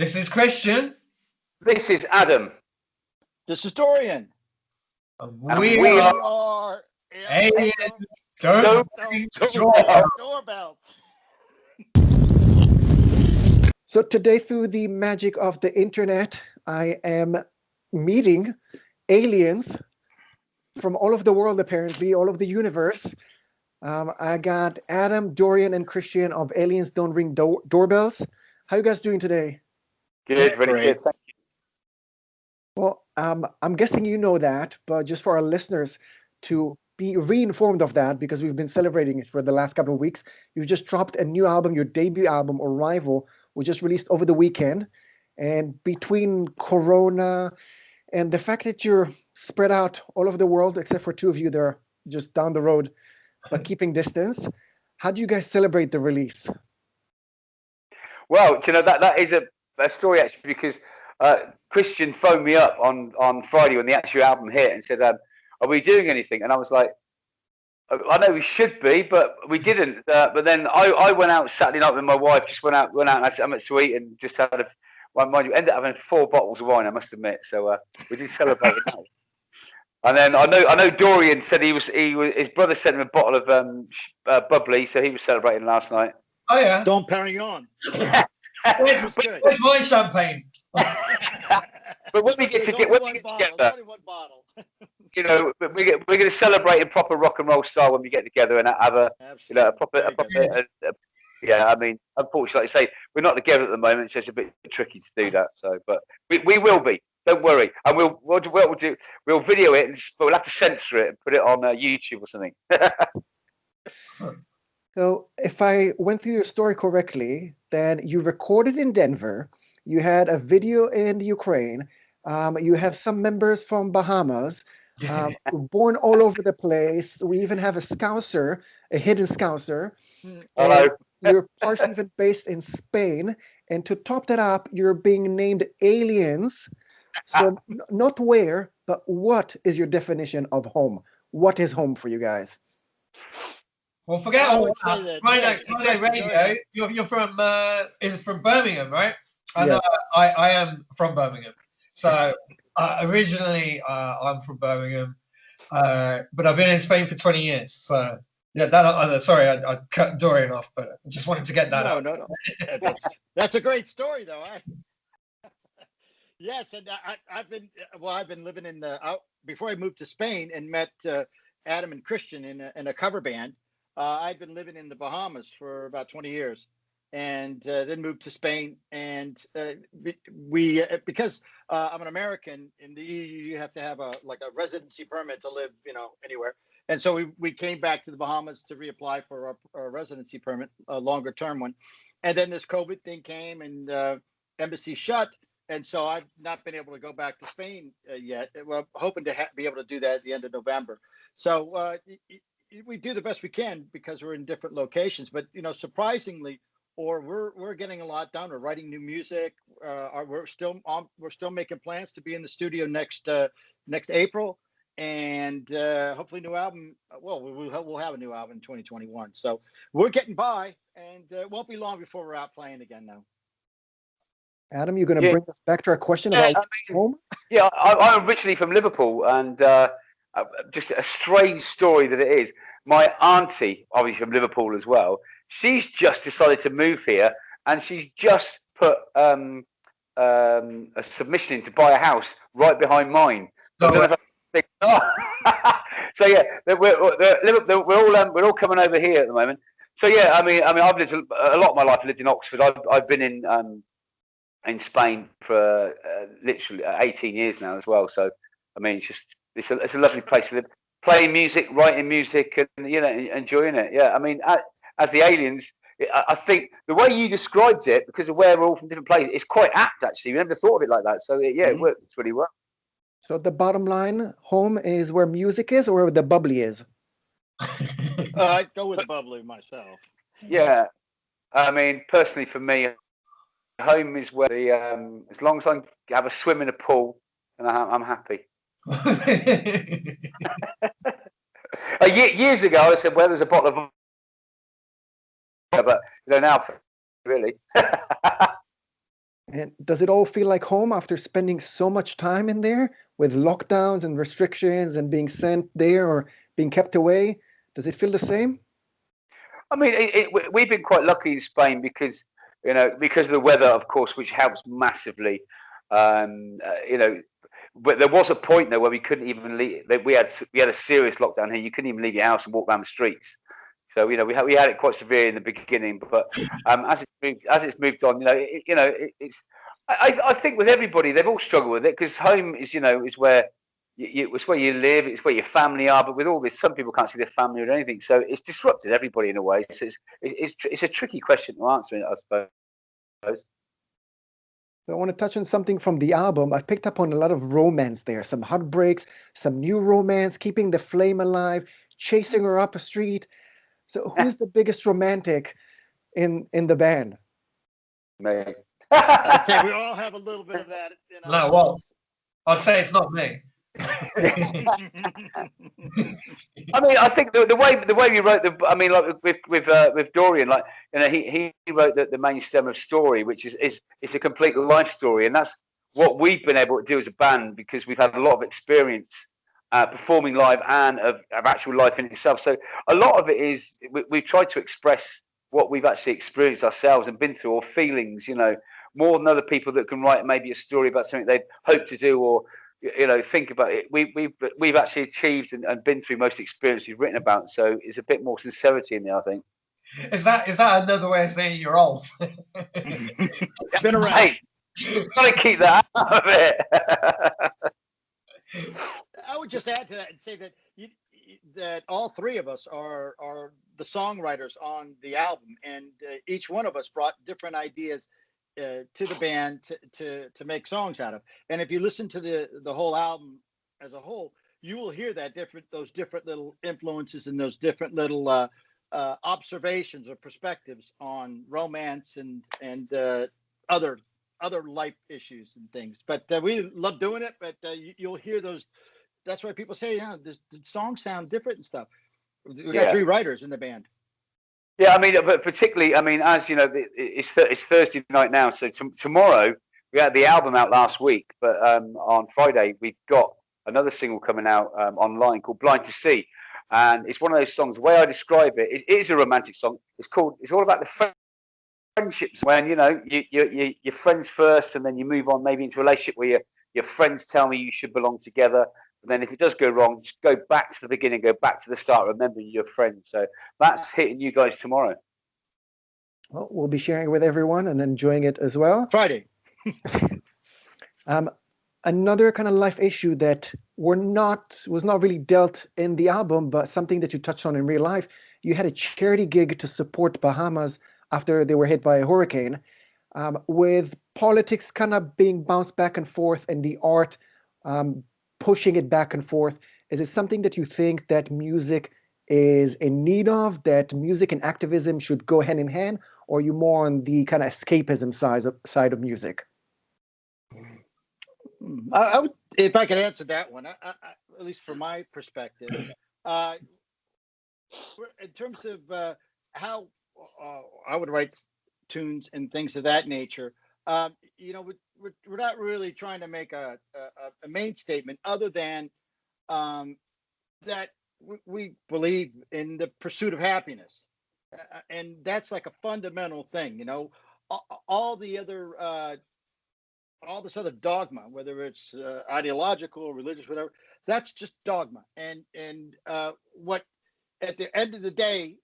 This is Christian. This is Adam. This is Dorian. And we are aliens. Don't Doorbells. doorbells. So today, through the magic of the internet, I am meeting aliens from all over the world, apparently, all over the universe. I got Adam, Dorian, and Christian of Aliens Don't Ring Doorbells. How you guys doing today? Good, very good. Thank you. Well, I'm guessing you know that, but just for our listeners to be reinformed of that, because we've been celebrating it for the last couple of weeks. You've just dropped a new album, your debut album, Arrival, was just released over the weekend. And between Corona and the fact that you're spread out all over the world, except for two of you that are just down the road, but keeping distance, how do you guys celebrate the release? Well, you know, that is a story actually, because Christian phoned me up on Friday when the actual album hit and said, are we doing anything? And I was like, I know we should be, but we didn't. But then I went out Saturday night with my wife, just went out and I said, I'm at sweet and just had mind you, ended up having 4 bottles of wine, I must admit. So we did celebrate it. And then I know Dorian said his brother sent him a bottle of bubbly, so he was celebrating last night. Oh yeah. Don't carry on. Where's my champagne? But when we get together, only one bottle. You know, we're going to celebrate in proper rock and roll style when we get together and have a proper. Yeah, I mean, unfortunately, like I say, we're not together at the moment, so it's a bit tricky to do that. So, but we will be. Don't worry, and we'll video it, but we'll have to censor it and put it on YouTube or something. So, if I went through your story correctly, then you recorded in Denver, you had a video in Ukraine, you have some members from Bahamas, born all over the place. We even have a Scouser, a hidden Scouser. Hello. You're partially even based in Spain, and to top that up, you're being named aliens. So not where, but what is your definition of home? What is home for you guys? Well, forget all that. Rhino Radio. You're from is from Birmingham, right? Yeah. I am from Birmingham. So originally I'm from Birmingham, but I've been in Spain for 20 years. So yeah, sorry, I cut Dorian off, but I just wanted to get that out. No. That's a great story, though. Yes, and I've been living in before I moved to Spain and met Adam and Christian in a cover band. I'd been living in the Bahamas for about 20 years, and then moved to Spain. And we because I'm an American in the EU, you have to have a residency permit to live, anywhere. And so we came back to the Bahamas to reapply for a residency permit, a longer term one. And then this COVID thing came, and embassy shut. And so I've not been able to go back to Spain yet. Well, hoping to be able to do that at the end of November. So we do the best we can because we're in different locations. But surprisingly, we're getting a lot done. We're writing new music. We're still making plans to be in the studio next April, and hopefully new album. Well, we'll have a new album in 2021. So we're getting by, and it won't be long before we're out playing again now. Adam, you're going to bring us back to our question about home? Yeah, I'm originally from Liverpool, and just a strange story that it is. My auntie, obviously from Liverpool as well, she's just decided to move here, and she's just put a submission in to buy a house right behind mine. So yeah, we're all coming over here at the moment. So yeah, I mean, I've lived a lot of my life. I lived in Oxford. I've been in Spain for literally 18 years now as well. So I mean, it's a lovely place to live, playing music, writing music, and enjoying it. Yeah, I mean, as the aliens, I think the way you described it, because of where we're all from different places, it's quite apt actually. We never thought of it like that. So it works really well. So the bottom line, home is where music is, or where the bubbly is. I go with bubbly myself. Yeah, I mean, personally for me, home is where as long as I have a swim in a pool, and I'm happy. Years ago, I said, "Well, there's a bottle of," but now, really. And does it all feel like home after spending so much time in there with lockdowns and restrictions and being sent there or being kept away? Does it feel the same? I mean, we've been quite lucky in Spain because because of the weather, of course, which helps massively. But there was a point though where we couldn't even leave. We had a serious lockdown here. You couldn't even leave your house and walk around the streets. So we had it quite severe in the beginning, but as it's moved on, it's. I think with everybody, they've all struggled with it because home is is where it's where you live, it's where your family are. But with all this, some people can't see their family or anything, so it's disrupted everybody in a way. So it's a tricky question to answer, I suppose. So I want to touch on something from the album. I picked up on a lot of romance there, some heartbreaks, some new romance, keeping the flame alive, chasing her up a street. So who's the biggest romantic in the band? Me. I'd say we all have a little bit of that. No, well, I'd say it's not me. I mean, I think the way we wrote like with Dorian, like he wrote the main stem of story, which is it's a complete life story, and that's what we've been able to do as a band because we've had a lot of experience performing live and of actual life in itself. So a lot of it is we've tried to express what we've actually experienced ourselves and been through, or feelings, more than other people that can write maybe a story about something they'd hope to do or think about it. We've actually achieved and been through most experience we've written about. So it's a bit more sincerity in there, I think. Is that another way of saying you're old? It's been around. Hey, gotta keep that out of it. I would just add to that and say that that all three of us are the songwriters on the album, and each one of us brought different ideas to the band to make songs out of. And if you listen to the whole album as a whole, you will hear those different little influences and those different little observations or perspectives on romance and other life issues and things. But we love doing it. But you'll hear those. That's why people say, the songs sound different and stuff. We got three writers in the band. Yeah, I mean, but particularly, I mean, as you know, it's Thursday night now, so tomorrow we had the album out last week, but on Friday we've got another single coming out online called "Blind to See," and it's one of those songs. The way I describe it, it is a romantic song. It's all about the friendships when you're friends first, and then you move on maybe into a relationship where your friends tell me you should belong together. But then if it does go wrong, just go back to the beginning, go back to the start, remember your friends. So that's hitting you guys tomorrow. Well, we'll be sharing it with everyone and enjoying it as well. Friday. Another kind of life issue that was not really dealt in the album, but something that you touched on in real life. You had a charity gig to support Bahamas after they were hit by a hurricane, with politics kind of being bounced back and forth and the art pushing it back and forth. Is it something that you think that music is in need of, that music and activism should go hand in hand, or are you more on the kind of escapism side of music? I would, if I could answer that one, I, at least from my perspective, in terms of how I would write tunes and things of that nature, we're not really trying to make a main statement other than that we believe in the pursuit of happiness, and that's like a fundamental thing. All this other dogma, whether it's ideological or religious, whatever, that's just dogma. And what at the end of the day,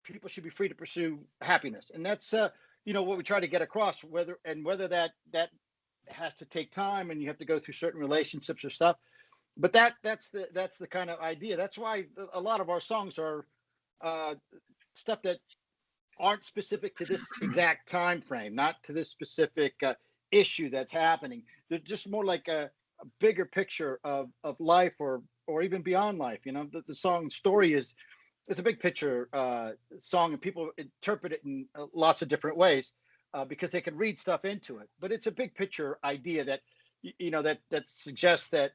people should be free to pursue happiness, and that's what we try to get across. Whether that has to take time, and you have to go through certain relationships or stuff. But that's the kind of idea. That's why a lot of our songs are stuff that aren't specific to this exact time frame, not to this specific issue that's happening. They're just more like a bigger picture of life or even beyond life. The song story is a big picture song, and people interpret it in lots of different ways because they can read stuff into it. But it's a big picture idea that that suggests that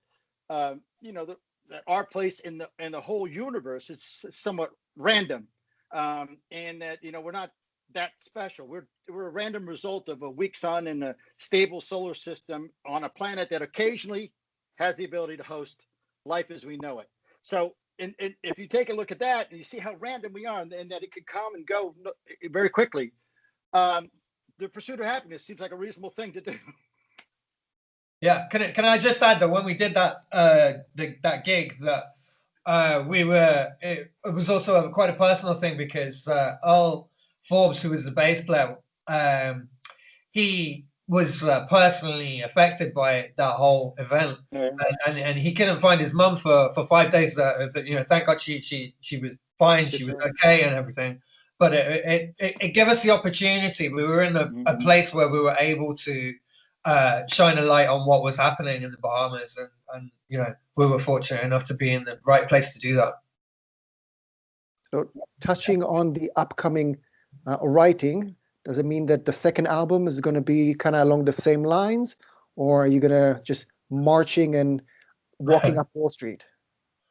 that our place in the whole universe is somewhat random, and that we're not that special. We're a random result of a weak sun in a stable solar system on a planet that occasionally has the ability to host life as we know it. So, if you take a look at that and you see how random we are, and that it could come and go very quickly, the pursuit of happiness seems like a reasonable thing to do. Yeah, can I just add that when we did that that gig, that it was also quite a personal thing, because Earl Forbes, who was the bass player, he was personally affected by that whole event, and he couldn't find his mum for 5 days. Thank God she was fine, she was okay and everything. But it gave us the opportunity. We were in a place where we were able to shine a light on what was happening in the Bahamas, and we were fortunate enough to be in the right place to do that. So, touching on the upcoming writing, does it mean that the second album is going to be kind of along the same lines, or are you going to just marching and walking up Wall Street?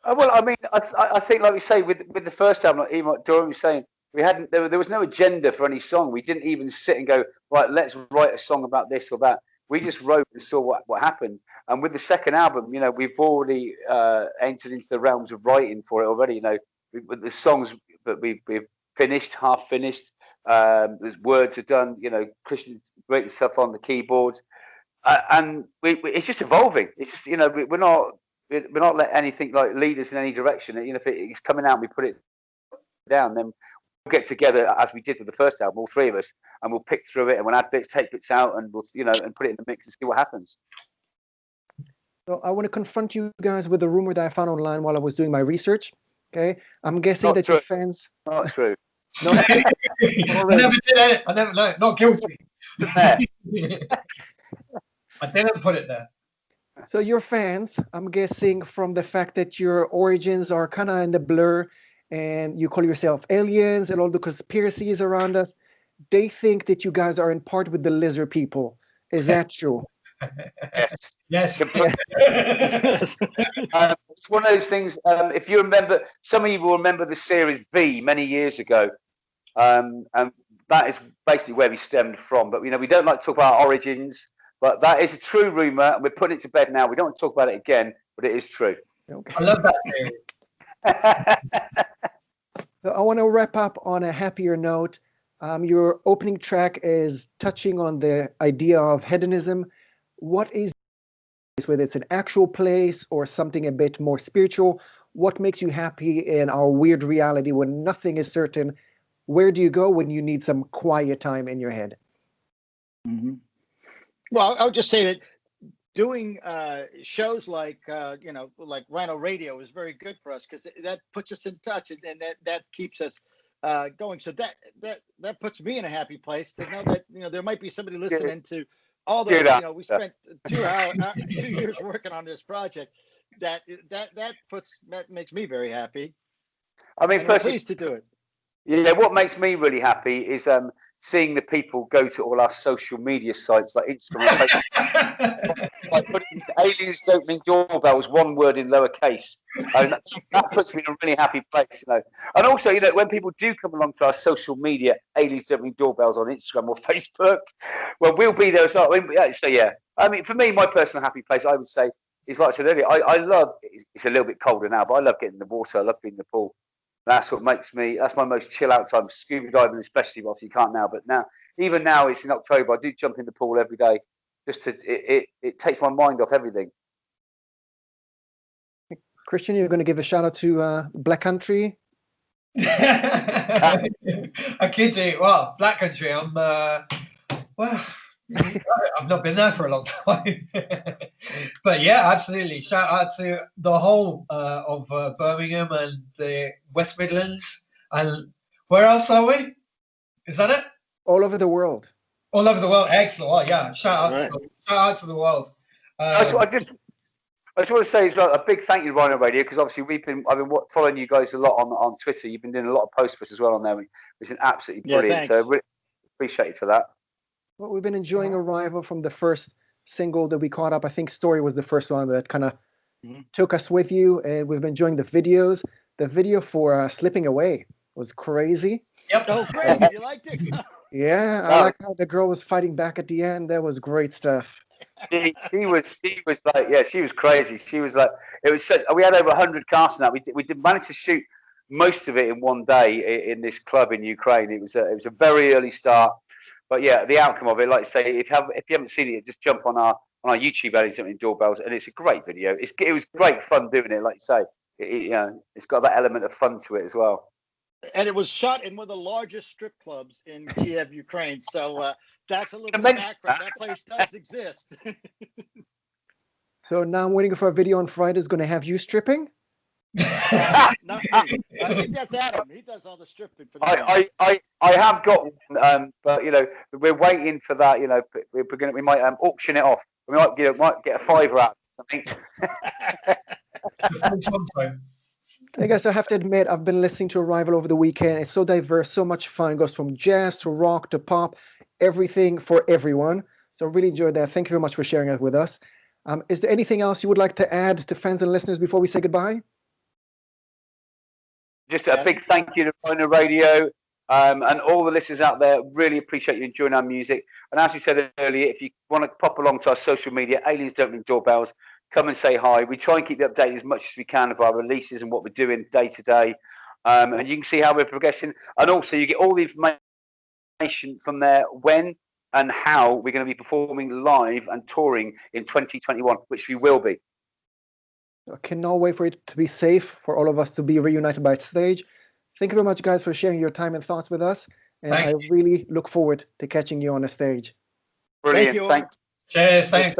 Well, I mean, I think, like we say, with the first album, like even what Dorian was saying, we hadn't. There was no agenda for any song. We didn't even sit and go, right, let's write a song about this or that. We just wrote and saw what happened. And with the second album, we've already entered into the realms of writing for it already. With the songs that we've finished, half finished. There's words are done. Christian's writing stuff on the keyboards, and it's just evolving. It's just we're not letting anything like lead us in any direction. If it's coming out, and we put it down, then we'll get together as we did with the first album, all three of us, and we'll pick through it, and we'll add bits, take bits out, and we'll and put it in the mix and see what happens. So I want to confront you guys with a rumor that I found online while I was doing my research. Okay, I'm guessing that your fans. Not true. I never did it. I never. No, not guilty. I didn't put it there. So your fans, I'm guessing from the fact that your origins are kind of in the blur, and you call yourself aliens and all the conspiracies around us, they think that you guys are in part with the lizard people. Is that true? Yes. Yes. It's one of those things. If you remember, some of you will remember the series V many years ago, and that is basically where we stemmed from. But we don't like to talk about our origins, but that is a true rumor, and we're putting it to bed now. We don't want to talk about it again, but it is true. Okay. I love that series. So I want to wrap up on a happier note. Your opening track is touching on the idea of hedonism. What is, whether it's an actual place or something a bit more spiritual, what makes you happy in our weird reality when nothing is certain? Where do you go when you need some quiet time in your head? Mm-hmm. Well, I would just say that doing shows like like Rhino Radio is very good for us, because that puts us in touch, and that keeps us going. So that puts me in a happy place to know that there might be somebody listening to all the we spent 2 years working on this project. That makes me very happy. I mean, I'm pleased to do it. Yeah, what makes me really happy is seeing the people go to all our social media sites like Instagram and Facebook. Like putting aliens don't ring doorbells, one word in lowercase. And that puts me in a really happy place, And also, when people do come along to our social media, aliens don't ring doorbells on Instagram or Facebook, well, we'll be there as well. I mean, for me, my personal happy place, I would say, is like I said earlier, I love, it's a little bit colder now, but I love getting in the water. I love being in the pool. That's what makes me, that's my most chill out time. Scuba diving especially, well, obviously you can't now, but even now it's in October, I do jump in the pool every day, just to, it takes my mind off everything. Christian, you're going to give a shout out to Black Country? I could do. Well, Black Country, I've not been there for a long time. But yeah, absolutely. Shout out to the whole of Birmingham and the West Midlands. And where else are we? Is that it? All over the world. All over the world. Excellent. Well, yeah. Shout out to the world. I just want to say as well, a big thank you to Rhino Radio, because obviously I've been following you guys a lot on Twitter. You've been doing a lot of posts for us as well on there, which is absolutely brilliant. So really appreciate you for that. Well, we've been enjoying Arrival from the first single that we caught up. I think Story was the first one that kind of took us with you, and we've been enjoying the videos. The video for Slipping Away was crazy. Yep. Oh, great! You liked it? Yeah, I like how the girl was fighting back at the end. That was great stuff. She was like, yeah, she was crazy. She was like, it was so, we had over 100 casts in that. We did manage to shoot most of it in one day in this club in Ukraine. It was a very early start, but yeah, the outcome of it, like I say, if you haven't seen it, just jump on our YouTube, Aliens Don't Ring Doorbells, and it's a great video. It was great fun doing it, like you say. You know, it's got that element of fun to it as well. And it was shot in one of the largest strip clubs in Kiev, Ukraine. So that's a little bit of background. That place does exist. So now I'm waiting for a video on Friday. Is going to have you stripping. Not me. I think that's Adam. He does all the stripping for the I have got one, but you know, we're waiting for that. You know, we might auction it off. We might get a fiver out of something. I guess I have to admit, I've been listening to Arrival over the weekend. It's so diverse, so much fun. It goes from jazz to rock to pop, everything for everyone. So I really enjoyed that. Thank you very much for sharing it with us. Is there anything else you would like to add to fans and listeners before we say goodbye? Just a big thank you to Rhino Radio and all the listeners out there. Really appreciate you enjoying our music. And as you said earlier, if you want to pop along to our social media, Aliens Don't Ring Doorbells, come and say hi. We try and keep you updated as much as we can of our releases and what we're doing day to day. And you can see how we're progressing. And also you get all the information from there when and how we're going to be performing live and touring in 2021, which we will be. I cannot wait for it to be safe, for all of us to be reunited by stage. Thank you very much, guys, for sharing your time and thoughts with us. And I really look forward to catching you on the stage. Brilliant. Thank you. Thanks. Cheers. Thanks.